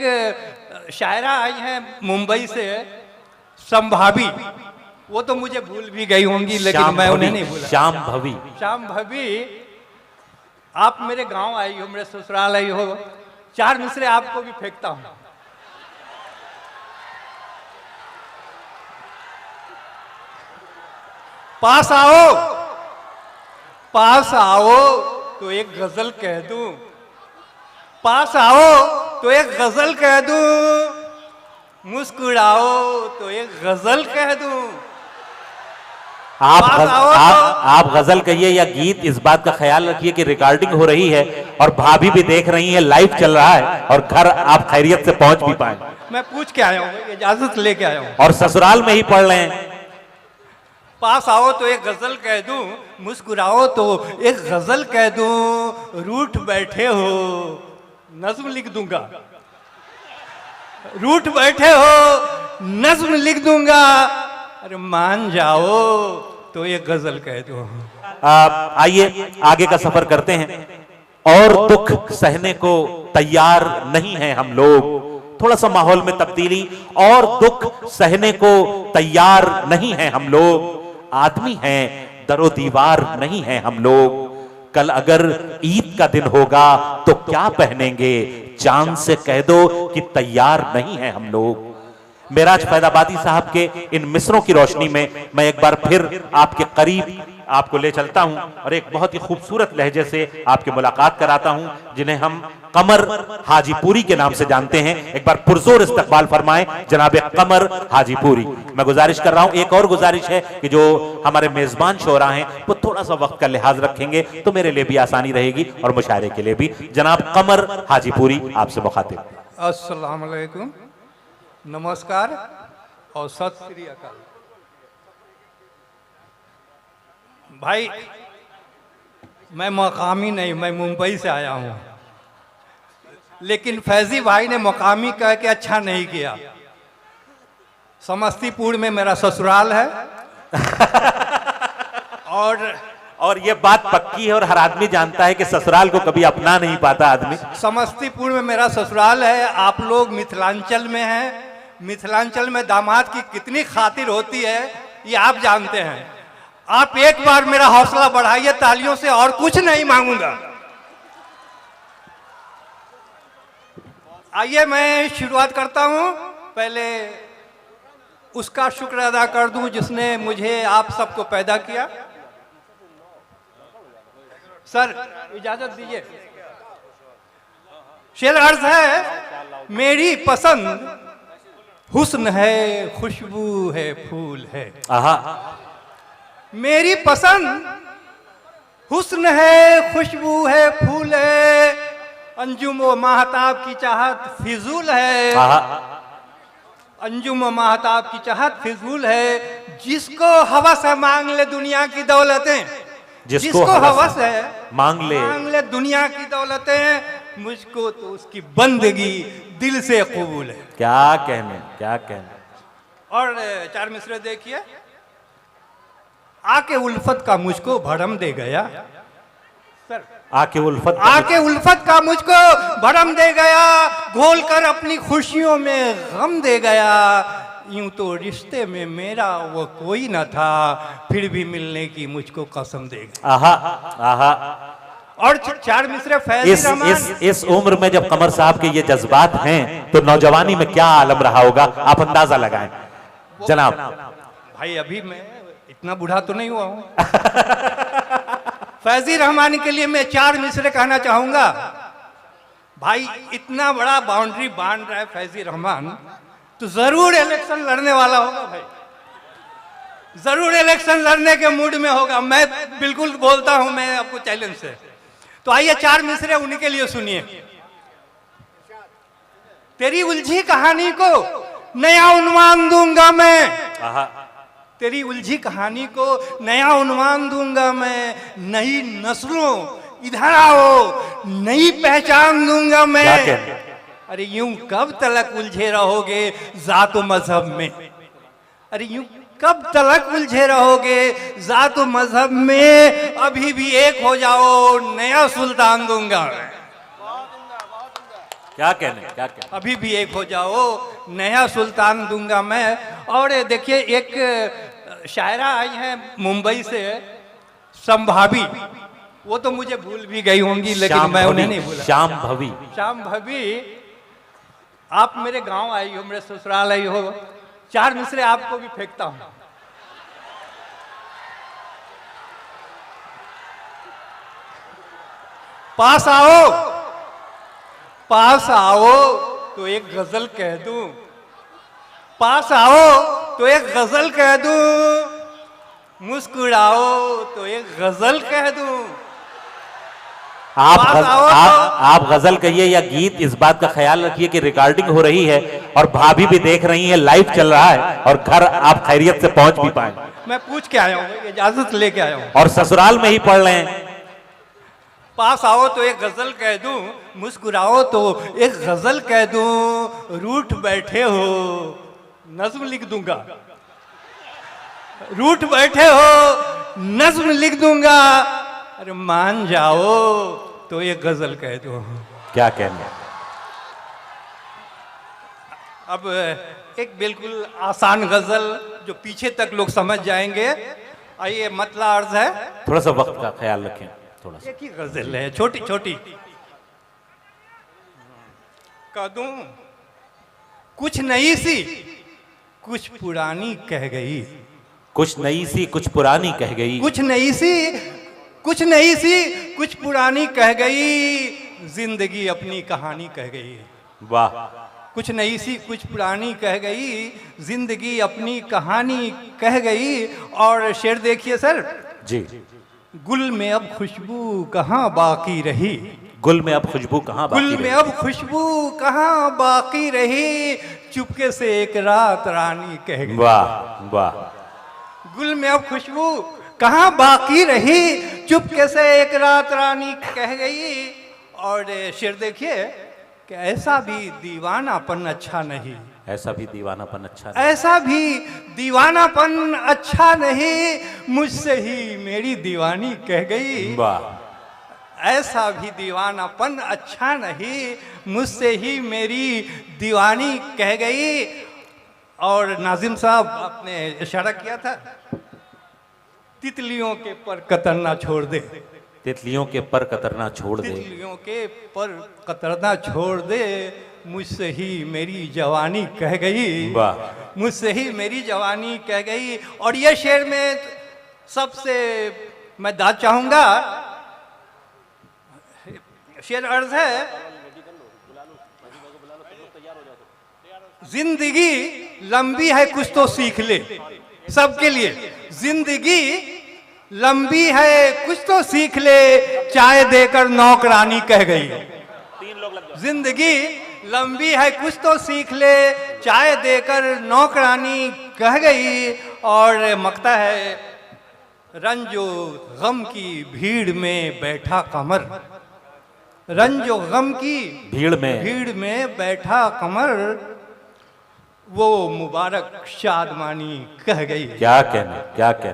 एक शायरा आई है मुंबई से, संभावी। वो तो मुझे भूल भी गई होंगी, लेकिन मैं उन्हें नहीं भूला। श्याम भवी, आप मेरे गांव आई हो, मेरे ससुराल आई हो, चार मिसरे आपको भी फेंकता हूं। पास आओ, पास आओ तो एक गजल कह दूं, पास आओ तो एक गजल कह दूं, मुस्कुराओ तो एक गजल कह दूं। आप गजल कहिए या गीत, इस बात का ख्याल रखिए कि रिकॉर्डिंग हो रही है और भाभी भी देख रही है, लाइव चल रहा है और घर आप खैरियत से पहुंच भी पाए। मैं पूछ के आया हूं, इजाजत लेके आया हूं। और ससुराल में ही पढ़ रहे हैं। पास आओ तो एक गजल कह दूं, मुस्कुराओ तो एक गजल कह दूं, रूठ बैठे हो नज्म लिख दूंगा, रूठ बैठे हो नज्म लिख दूंगा, अरे मान जाओ तो एक गजल कह दो। आइए आगे का सफर करते हैं। और दुख सहने को तैयार नहीं है हम लोग, थोड़ा सा माहौल में तब्दीली। और दुख सहने को तैयार नहीं है हम लोग, आदमी हैं दरो दीवार नहीं है हम लोग। कल अगर ईद का दिन होगा तो क्या पहनेंगे, चांद से कह दो कि तैयार नहीं है हम लोग। मेराज फैदाबादी साहब के इन मिसरों की रोशनी में मैं एक बार फिर आपके करीब आपको ले चलता हूं और एक बहुत ही खूबसूरत लहजे से आपकी मुलाकात कराता हूं, जिन्हें हम कमर हाजीपुरी के नाम से जानते हैं। एक बार पुरजोर इस्तकबाल फरमाएं जनाब कमर हाजीपुरी। मैं गुजारिश कर रहा हूं, एक और गुजारिश है कि जो हमारे मेजबान शोरा हैं वो थोड़ा सा वक्त का लिहाज रखेंगे तो मेरे लिए भी आसानी रहेगी और मुशायरे के लिए भी। जनाब कमर हाजीपुरी आपसे मुखातिब। अस्सलाम वालेकुम, नमस्कार और सत श्री अकाल। भाई मैं मकामी नहीं, मैं मुंबई से आया हूं, लेकिन फैजी भाई ने मकामी कह के अच्छा नहीं किया। समस्तीपुर में मेरा ससुराल है और ये बात पक्की है और हर आदमी जानता है कि ससुराल को कभी अपना नहीं पाता आदमी। समस्तीपुर में मेरा ससुराल है। आप लोग मिथिलांचल में हैं, मिथिलांचल में दामाद की कितनी खातिर होती है ये आप जानते हैं। आप एक बार मेरा हौसला बढ़ाइए तालियों से, और कुछ नहीं मांगूंगा। आइए मैं शुरुआत करता हूं। पहले उसका शुक्र अदा कर दूं जिसने मुझे आप सबको पैदा किया। सर इजाजत दीजिए। शेर अर्ज है, मेरी पसंद हुस्न है, खुशबू है, फूल है। मेरी पसंद हुस्न है, खुशबू है, फूल है, अंजुम व महताब की चाहत फिजूल है। अंजुम व महताब की चाहत फिजूल है। जिसको हवस है मांग ले दुनिया की दौलतें, जिसको हवस है मांग ले दुनिया की दौलतें, मुझको तो उसकी बंदगी दिल से कबूल है। क्या कहने, क्या कहने। और चार मिसरे देखिए। आके उल्फत का मुझको भरम दे गया। सर आके उल्फत का मुझको भरम दे गया, घोल कर अपनी खुशियों में गम दे गया। यूं तो रिश्ते में मेरा वो कोई न था, फिर भी मिलने की मुझको कसम दे गया। आहा। और चार मिसरे फैजी रहमान। इस उम्र में जब कमर साहब के ये जज्बात हैं तो नौजवानी में क्या आलम रहा होगा, आप अंदाजा लगाएं जनाब। भाई अभी मैं इतना बूढ़ा तो नहीं हुआ हूं। फैजी रहमान के लिए मैं चार मिसरे कहना चाहूंगा। भाई इतना बड़ा बाउंड्री बांध रहा है फैजी रहमान, तो जरूर इलेक्शन लड़ने वाला होगा। भाई जरूर इलेक्शन लड़ने के मूड में होगा, मैं बिल्कुल बोलता हूं मैं आपको चैलेंज से। तो आइए चार मिसरे उनके लिए सुनिए। तेरी उलझी कहानी को नया उन्वान दूंगा मैं, तेरी उलझी कहानी को नया उन्वान दूंगा मैं। नई नस्लों इधर आओ, नई पहचान दूंगा मैं। अरे यूं कब तलक उलझे रहोगे जात व मजहब में, अरे यूं कब तलक उलझे रहोगे जात व मजहब में। अभी भी एक हो जाओ, नया सुल्तान दूंगा। क्या कहने, क्या कहने। अभी भी एक हो जाओ, नया सुल्तान दूंगा मैं। और ये देखिए एक शायरा आई है मुंबई से, संभावी, वो तो मुझे भूल भी गई होंगी लेकिन मैं उन्हें नहीं भूला। श्याम भवी। श्याम भवी, आप मेरे गांव आई हो, मेरे ससुराल आई हो, 4 मिसरे आपको भी फेंकता हूं। पास आओ, पास आओ तो एक गजल कह दूं, पास आओ तो एक गजल कह दूं, मुस्कुराओ तो एक गजल कह दूं। आप गजल कहिए या गीत, इस बात का ख्याल रखिए कि रिकॉर्डिंग हो रही है और भाभी भी देख रही है, लाइव चल रहा है और घर आप खैरियत से पहुंच भी पाए। मैं पूछ के आया हूँ, इजाजत लेके आया हूँ। और ससुराल में ही पढ़ रहे हैं। पास आओ तो एक गजल कह दूं, मुस्कुराओ तो एक गजल कह दूं, रूठ बैठे हो नज्म लिख दूंगा, रूठ बैठे हो नज्म लिख दूंगा, अरे मान जाओ तो एक गजल कह दो। क्या कहने। अब एक बिल्कुल आसान गजल जो पीछे तक लोग समझ जाएंगे। आइए, मतला अर्ज है, थोड़ा सा वक्त का ख्याल रखें, थोड़ा सा। एक ही गजल है, छोटी छोटी। कह दूं कुछ नई सी कुछ पुरानी कह गई, कुछ नई सी कुछ पुरानी कह गई, कुछ नई सी कुछ नई सी कुछ पुरानी कह गई, जिंदगी अपनी कहानी कह गई। वाह। कुछ नई सी कुछ पुरानी कह गई, जिंदगी अपनी कहानी कह गई। और शेर देखिए सर जी। गुल में अब खुशबू कहाँ बाकी रही, गुल में अब खुशबू कहाँ बाकी गुल में अब खुशबू कहाँ बाकी रही, चुपके से एक रात रानी कह गई। वाह वाह। गुल में अब खुशबू कहाँ बाकी रही, चुपके से एक रात रानी कह गई। और शेर देखिए कि ऐसा भी दीवानापन अच्छा नहीं, ऐसा भी दीवानापन अच्छा नहीं, ऐसा भी दीवानापन अच्छा नहीं, मुझसे ही मेरी दीवानी कह गई। वाह। ऐसा भी दीवानापन अच्छा नहीं, मुझसे ही मेरी दीवानी कह गई। और नाजिम साहब, आपने इशारा किया था, तितलियों के पर कतरना छोड़ दे, तितलियों के पर कतरना छोड़ दे, तितलियों के पर कतरना छोड़ दे, मुझसे ही मेरी जवानी कह गई। वाह। मुझसे ही मेरी जवानी कह गई। और ये शेर में सबसे मैं दाद चाहूंगा, शेर अर्ज है, जिंदगी लंबी है कुछ तो सीख ले, सबके लिए। जिंदगी लंबी है कुछ तो सीख ले, चाय देकर नौकरानी कह गई। जिंदगी लंबी है कुछ तो सीख ले, चाय देकर नौकरानी कह गई। और मकता है, रंजो गम की भीड़ में बैठा कमर, रंजो गम की भीड़ में बैठा कमर, वो मुबारक शादमानी कह गई। क्या कहने, क्या कहने।